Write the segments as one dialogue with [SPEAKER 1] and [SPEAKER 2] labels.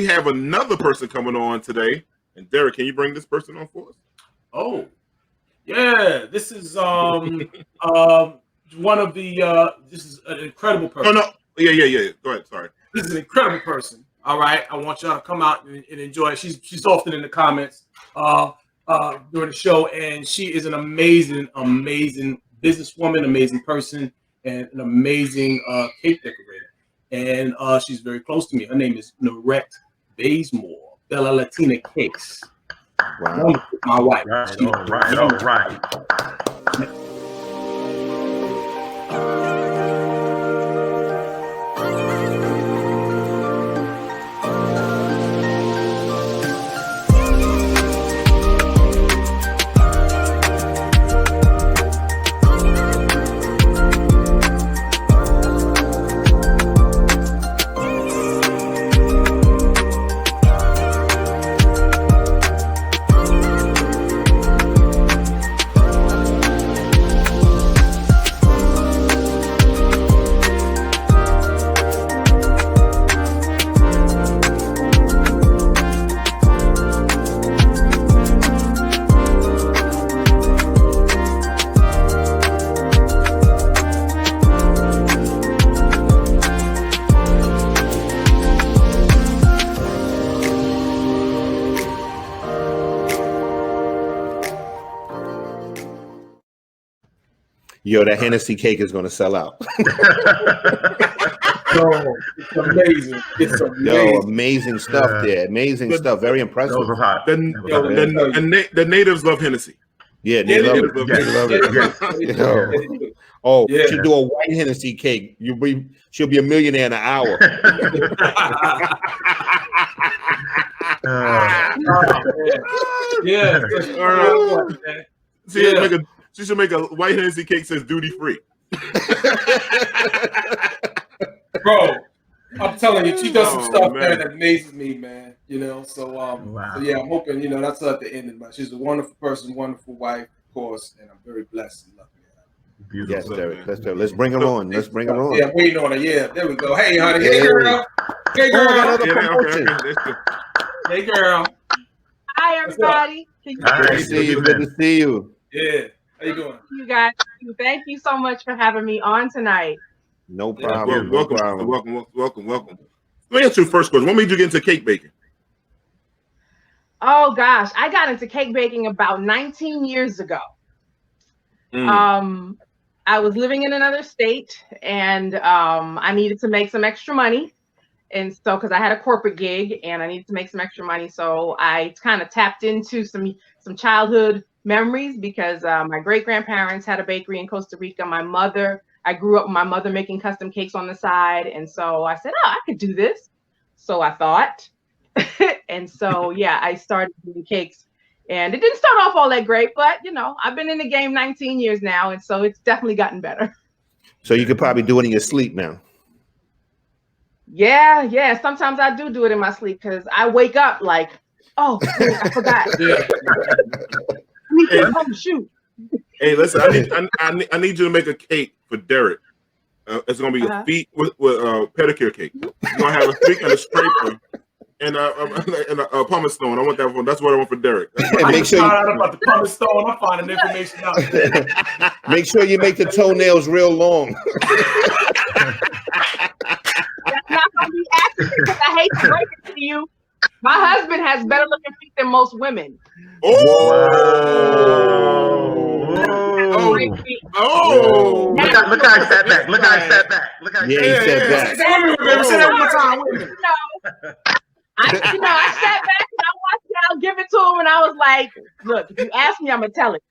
[SPEAKER 1] have another person coming on today. And Derek, can you bring this person on for us?
[SPEAKER 2] Oh, yeah. This is one of the. This is an incredible person.
[SPEAKER 1] Oh no, yeah. Go ahead. Sorry.
[SPEAKER 2] This is an incredible person. All right, I want y'all to come out and enjoy it. She's often in the comments during the show, and she is an amazing businesswoman, amazing person, and an amazing cake decorator. And she's very close to me. Her name is Noret Bazemore, Bella Latina Cakes.
[SPEAKER 3] Wow.
[SPEAKER 2] My wife.
[SPEAKER 4] All right.
[SPEAKER 3] Yo, that Hennessy cake is going to sell out.
[SPEAKER 2] Oh, it's amazing. It's amazing.
[SPEAKER 3] Yo, amazing stuff there. Amazing stuff. Very impressive.
[SPEAKER 1] The natives love Hennessy.
[SPEAKER 3] Yeah, they love it. Oh, she do a white Hennessy cake. She'll be a millionaire in an hour.
[SPEAKER 1] She should make a white Hennessy cake says duty free.
[SPEAKER 2] Bro, I'm telling you, she does some stuff that amazes me, man. You know, so so yeah, I'm hoping, you know, that's at the ending. But she's a wonderful person, wonderful wife, of course, and I'm very blessed and lucky.
[SPEAKER 3] Yes, Derek. Let's bring her on. Let's bring her on.
[SPEAKER 2] Yeah, I'm waiting on her. Yeah, there we go. Hey, honey. Hey, girl. Hey, girl. Hey, girl.
[SPEAKER 5] Hi, everybody.
[SPEAKER 3] Good to see you. Good to see you.
[SPEAKER 2] Yeah. How you doing?
[SPEAKER 5] You guys, thank you so much for having me on tonight.
[SPEAKER 3] No problem.
[SPEAKER 1] Welcome. Let me ask you the first question. What made you get into cake baking?
[SPEAKER 5] Oh gosh, I got into cake baking about 19 years ago. I was living in another state, and I needed to make some extra money, and so because I had a corporate gig and I needed to make some extra money, so I kind of tapped into some childhood memories because my great grandparents had a bakery in Costa Rica. I grew up with my mother making custom cakes on the side, and so I said, "Oh, I could do this." So I thought, and so yeah, I started doing cakes. And it didn't start off all that great, but you know, I've been in the game 19 years now, and so it's definitely gotten better.
[SPEAKER 3] So you could probably do it in your sleep now.
[SPEAKER 5] Yeah. Sometimes I do it in my sleep because I wake up like, oh, wait, I forgot. Shoot.
[SPEAKER 1] Hey, listen, I need you to make a cake for Derek. It's gonna be a feet with pedicure cake. You're gonna have a feet and a scraper. And a pumice stone. I want that one. That's what I want for Derek.
[SPEAKER 2] Make sure about the pumice stone. I'm finding information out there.
[SPEAKER 3] Make sure you make the toenails real long.
[SPEAKER 5] That's not gonna be accurate because I hate to break it to you. My husband has better looking feet than most women.
[SPEAKER 1] Oh!
[SPEAKER 4] Look how I sat back. Look how I sat back.
[SPEAKER 3] He sat back.
[SPEAKER 2] Say that one more time.
[SPEAKER 5] I sat back and I watched it. I'll give it to him, and I was like, "Look, if you ask me, I'm gonna tell it."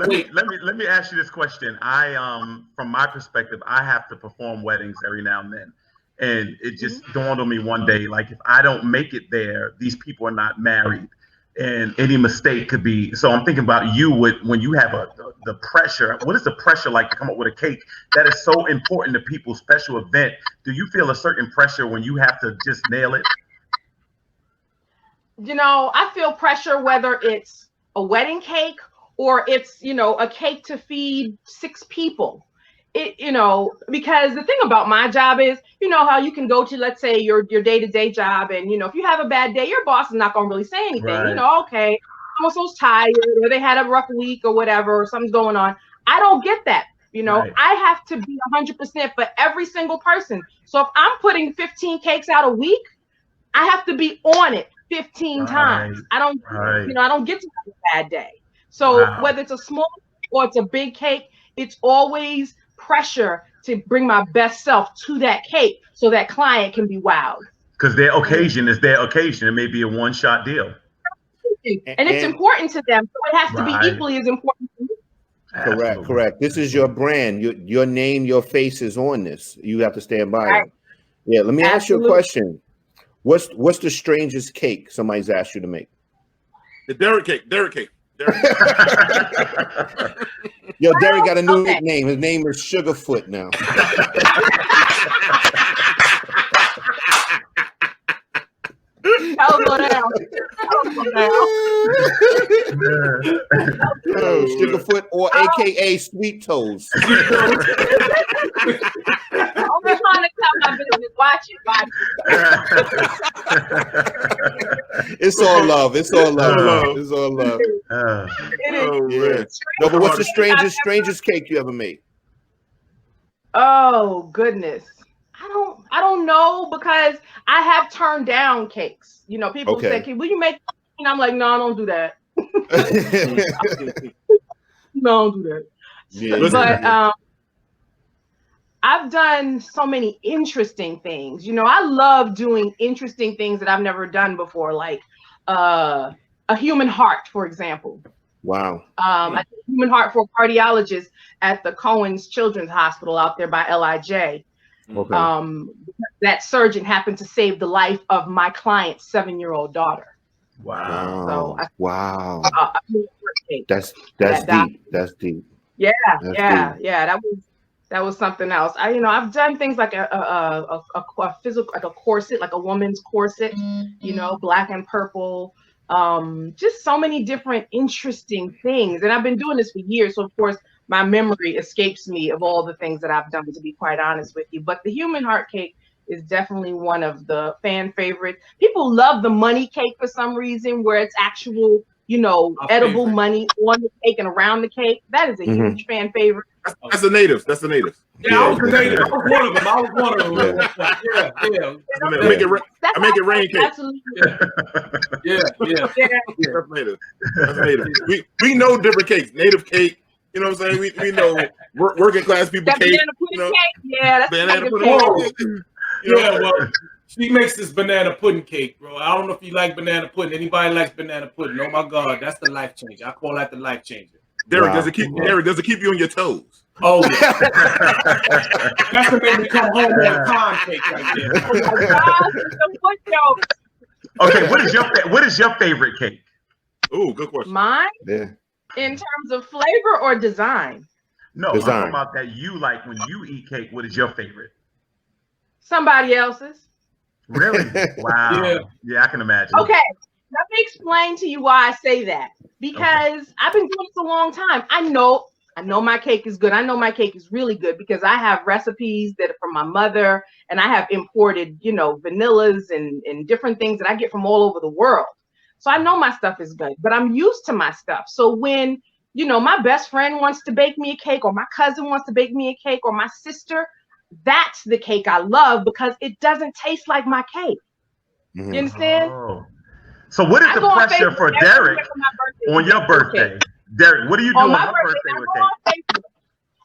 [SPEAKER 4] Let me ask you this question. From my perspective, I have to perform weddings every now and then, and it just dawned on me one day, like if I don't make it there, these people are not married, and any mistake could be. So I'm thinking about you when you have the pressure. What is the pressure like to come up with a cake that is so important to people's special event? Do you feel a certain pressure when you have to just nail it?
[SPEAKER 5] You know, I feel pressure whether it's a wedding cake or it's, a cake to feed 6 people. because the thing about my job is, how you can go to, let's say, your day-to-day job, and if you have a bad day, your boss is not going to really say anything.
[SPEAKER 4] Right.
[SPEAKER 5] Okay, someone's tired, or they had a rough week, or whatever, or something's going on. I don't get that.
[SPEAKER 4] Right.
[SPEAKER 5] I have to be 100% for every single person. So if I'm putting 15 cakes out a week, I have to be on it 15 times. I don't get to have a bad day. So whether it's a small or it's a big cake, it's always pressure to bring my best self to that cake so that client can be wowed.
[SPEAKER 4] Because their occasion is their occasion. It may be a one-shot deal.
[SPEAKER 5] And it's important to them. So it has to be equally as important to me.
[SPEAKER 3] Correct. This is your brand. Your name, your face is on this. You have to stand by it. Yeah, let me ask you a question. What's the strangest cake somebody's asked you to make?
[SPEAKER 1] The Derek cake.
[SPEAKER 3] Yo, Derek got a new nickname. His name is Sugarfoot now. Sugarfoot, or AKA Sweet Toes.
[SPEAKER 5] I'm trying to tell my business. Watch it.
[SPEAKER 3] It's all love. It's all love. It's all love. No, but what's the strangest cake you ever made?
[SPEAKER 5] Oh goodness, I don't know, because I have turned down cakes. People say, "Will you make?" And I'm like, "No, don't do that." No, don't do that.
[SPEAKER 3] Yeah.
[SPEAKER 5] But I've done so many interesting things. I love doing interesting things that I've never done before, like a human heart, for example.
[SPEAKER 3] Wow.
[SPEAKER 5] I did a human heart for a cardiologist at the Cohen's Children's Hospital out there by LIJ.
[SPEAKER 3] Okay.
[SPEAKER 5] That surgeon happened to save the life of my client's 7-year-old daughter.
[SPEAKER 3] Wow.
[SPEAKER 5] So
[SPEAKER 3] wow. That's
[SPEAKER 5] that
[SPEAKER 3] deep. That's deep.
[SPEAKER 5] Yeah,
[SPEAKER 3] That's
[SPEAKER 5] yeah,
[SPEAKER 3] deep.
[SPEAKER 5] yeah. That was something else. I've done things like a physical, like a corset, like a woman's corset, black and purple. Just so many different interesting things. And I've been doing this for years. So of course my memory escapes me of all the things that I've done, to be quite honest with you. But the human heart cake is definitely one of the fan favorites. People love the money cake for some reason, where it's actual, edible money on the cake and around the cake. That is a huge fan favorite.
[SPEAKER 1] That's the natives.
[SPEAKER 2] Yeah, I was the native. I was one of them. Yeah.
[SPEAKER 1] I make it rain cake.
[SPEAKER 5] Absolutely.
[SPEAKER 2] Yeah.
[SPEAKER 1] That's native. That's native. We know different cakes. Native cake. You know what I'm saying? We know working class people
[SPEAKER 5] That
[SPEAKER 1] cake.
[SPEAKER 5] banana pudding cake. Yeah, that's
[SPEAKER 1] Banana
[SPEAKER 5] pudding
[SPEAKER 1] pudding.
[SPEAKER 2] Yeah, well, she makes this banana pudding cake, bro. I don't know if you like banana pudding. Anybody likes banana pudding? Oh my God, that's the life changer. I call that the life changer.
[SPEAKER 1] Derek, does it keep you on your toes?
[SPEAKER 2] Oh yeah. That's what made me come home on time cake right there.
[SPEAKER 4] Okay, what is your favorite cake?
[SPEAKER 1] Oh, good question.
[SPEAKER 5] Mine?
[SPEAKER 3] Yeah.
[SPEAKER 5] In terms of flavor or design?
[SPEAKER 4] No,
[SPEAKER 3] Design.
[SPEAKER 4] I'm talking about that you like when you eat cake. What is your favorite?
[SPEAKER 5] Somebody else's.
[SPEAKER 4] Really? Wow. Yeah, I can imagine.
[SPEAKER 5] Okay, let me explain to you why I say that. Because I've been doing this a long time. I know my cake is good. I know my cake is really good because I have recipes that are from my mother, and I have imported, vanillas and different things that I get from all over the world. So I know my stuff is good, but I'm used to my stuff. So when, my best friend wants to bake me a cake, or my cousin wants to bake me a cake, or my sister, that's the cake I love because it doesn't taste like my cake. You understand?
[SPEAKER 4] Oh. So what is the pressure for Derek on your birthday? Derek, what do you do on your birthday with cake?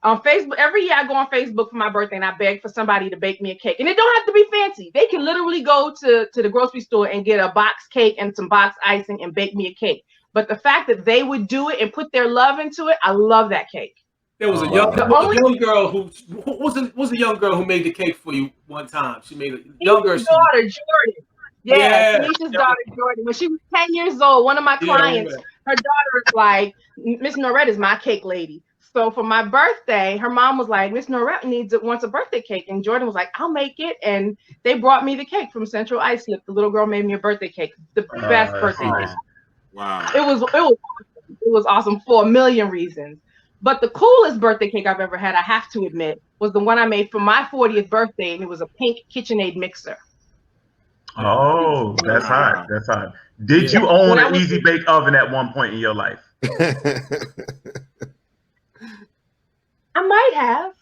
[SPEAKER 5] On Facebook, every year I go on Facebook for my birthday and I beg for somebody to bake me a cake. And it don't have to be fancy. They can literally go to the grocery store and get a box cake and some box icing and bake me a cake. But the fact that they would do it and put their love into it, I love that cake.
[SPEAKER 2] There was a young girl who was a young girl who made the cake for you one time. She made a young girl.
[SPEAKER 5] Daughter Jordan. Yeah, Tanisha's daughter Jordan. When she was 10 years old, one of my clients, her daughter is like, Miss Noret is my cake lady. So for my birthday, her mom was like, Miss Noret wants a birthday cake. And Jordan was like, I'll make it. And they brought me the cake from Central Islip. The little girl made me a birthday cake. The best birthday cake.
[SPEAKER 1] Wow.
[SPEAKER 5] It was awesome for a million reasons. But the coolest birthday cake I've ever had, I have to admit, was the one I made for my 40th birthday, and it was a pink KitchenAid mixer.
[SPEAKER 4] Oh, that's hot. That's hot. Did you own an Easy Bake Oven at one point in your life?
[SPEAKER 5] I might have.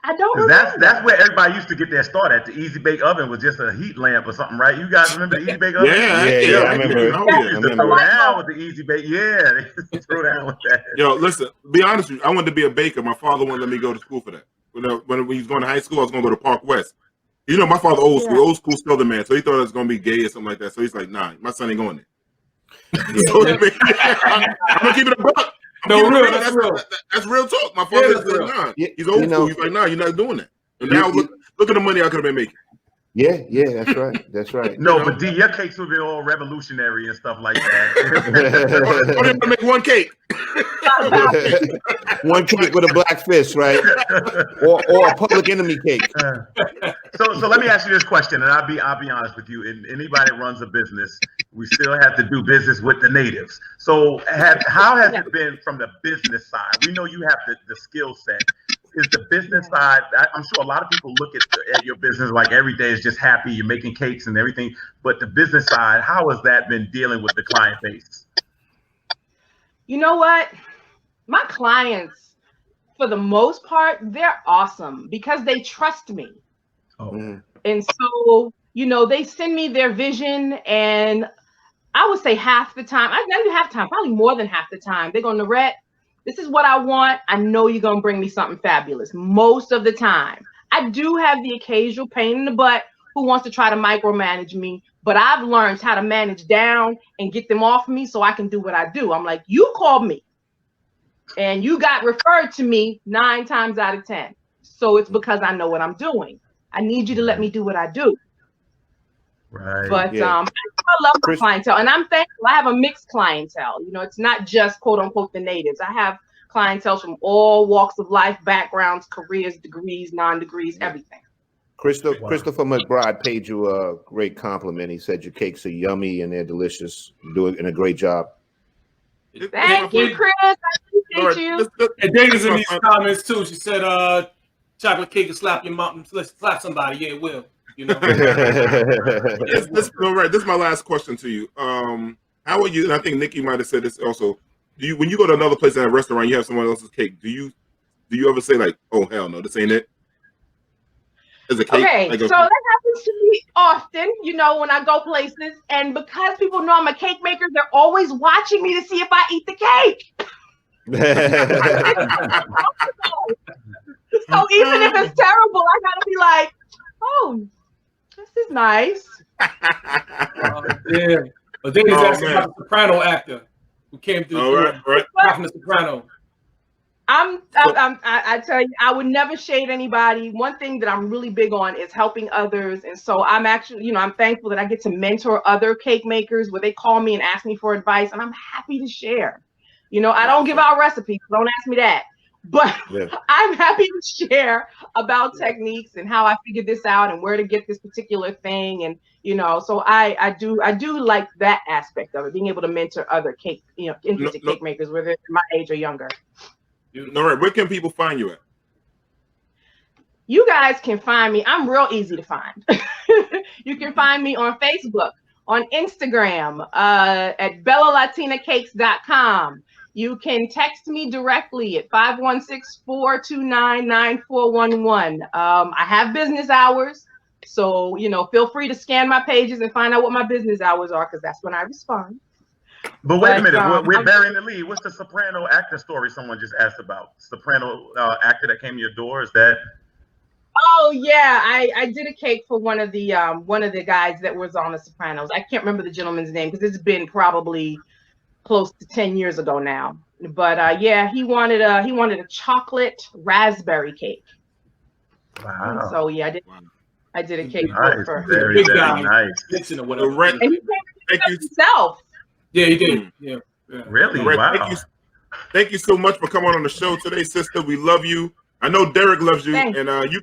[SPEAKER 5] I don't remember.
[SPEAKER 4] That's where everybody used to get their start at. The Easy Bake Oven was just a heat lamp or something, right? You guys remember the Easy Bake Oven?
[SPEAKER 3] Yeah, I remember.
[SPEAKER 4] They used to throw down with the Easy Bake. Yeah, they used to throw down with that.
[SPEAKER 1] Yo, listen, be honest with you. I wanted to be a baker. My father wouldn't let me go to school for that. When he was going to high school, I was going to go to Park West. You know, my father old school Southern man, so he thought it was going to be gay or something like that. So he's like, nah, my son ain't going there. So, I'm going to keep it a buck.
[SPEAKER 2] No, real. That's real.
[SPEAKER 1] That's real talk. My father's like, nah. He's old school. He's like, nah, you're not doing that. And now look at the money I could have been making.
[SPEAKER 3] Yeah, that's right. That's right.
[SPEAKER 4] No, but D, your cakes would be all revolutionary and stuff like that.
[SPEAKER 1] I didn't make one cake.
[SPEAKER 3] One cake with a black fist, right? Or a Public Enemy cake.
[SPEAKER 4] So let me ask you this question, and I'll be honest with you. And anybody that runs a business, we still have to do business with the natives. So how has it been from the business side? We know you have the skill set. Is the business side, I'm sure a lot of people look at your business like every day is just happy, you're making cakes and everything, but the business side, how has that been dealing with the client base?
[SPEAKER 5] You know what? My clients, for the most part, they're awesome because they trust me.
[SPEAKER 4] Oh.
[SPEAKER 5] And so, you know, they send me their vision, and I would say half the time, not even half the time, probably more than half the time, they're going, Noret, this is what I want. I know you're going to bring me something fabulous. Most of the time. I do have the occasional pain in the butt who wants to try to micromanage me, but I've learned how to manage down and get them off me so I can do what I do. I'm like, you called me and you got referred to me 9 times out of 10. So it's because I know what I'm doing. I need you to let me do what I do.
[SPEAKER 4] Right.
[SPEAKER 5] But I love my clientele, and I'm thankful. I have a mixed clientele. You know, it's not just quote unquote the natives. I have clientele from all walks of life, backgrounds, careers, degrees, non-degrees, everything.
[SPEAKER 3] Christopher McBride paid you a great compliment. He said your cakes are yummy and they're delicious. You're doing a great job.
[SPEAKER 5] Thank you, Chris. I appreciate you.
[SPEAKER 2] And Dana's in these comments too. She said, "Chocolate cake will slap your mom. Slap somebody. Yeah, it will." You know.
[SPEAKER 1] This is my last question to you. How are you? And I think Nikki might have said this also. When you go to another place in a restaurant, you have someone else's cake. Do you ever say like, "Oh hell no, this ain't it"? As a cake.
[SPEAKER 5] Okay, so that happens to me often. You know, when I go places, and because people know I'm a cake maker, they're always watching me to see if I eat the cake. So even if it's terrible, I gotta be like, "Oh, this is nice."
[SPEAKER 2] Yeah. But then he's asking about the soprano actor who came through from the soprano.
[SPEAKER 5] I tell you, I would never shade anybody. One thing that I'm really big on is helping others. And so I'm actually, you know, I'm thankful that I get to mentor other cake makers where they call me and ask me for advice, and I'm happy to share. You know, I don't give out recipes. Don't ask me that. But I'm happy to share about techniques and how I figured this out and where to get this particular thing. And, you know, so I do like that aspect of it, being able to mentor other cake, you know, interesting cake makers, whether they're my age or younger.
[SPEAKER 1] Noret, where can people find you at?
[SPEAKER 5] You guys can find me. I'm real easy to find. You can find me on Facebook, on Instagram, at BellaLatinaCakes.com. You can text me directly at 516-429-9411. I have business hours, so, you know, feel free to scan my pages and find out what my business hours are, because that's when I respond.
[SPEAKER 4] But wait a minute, we're burying the lead. What's the soprano actor story someone just asked about? Soprano actor that came to your door, is that?
[SPEAKER 5] Oh yeah, I did a cake for one of the guys that was on The Sopranos. I can't remember the gentleman's name because it's been probably close to 10 years ago now. But yeah, he wanted a chocolate raspberry cake.
[SPEAKER 4] Wow.
[SPEAKER 5] And so yeah, I did a cake for him.
[SPEAKER 4] Very nice.
[SPEAKER 5] And he came himself.
[SPEAKER 2] Yeah, he did. Yeah.
[SPEAKER 4] Really? Wow.
[SPEAKER 1] Thank you so much for coming on the show today, sister. We love you. I know Derek loves you.
[SPEAKER 5] Thanks.
[SPEAKER 1] And you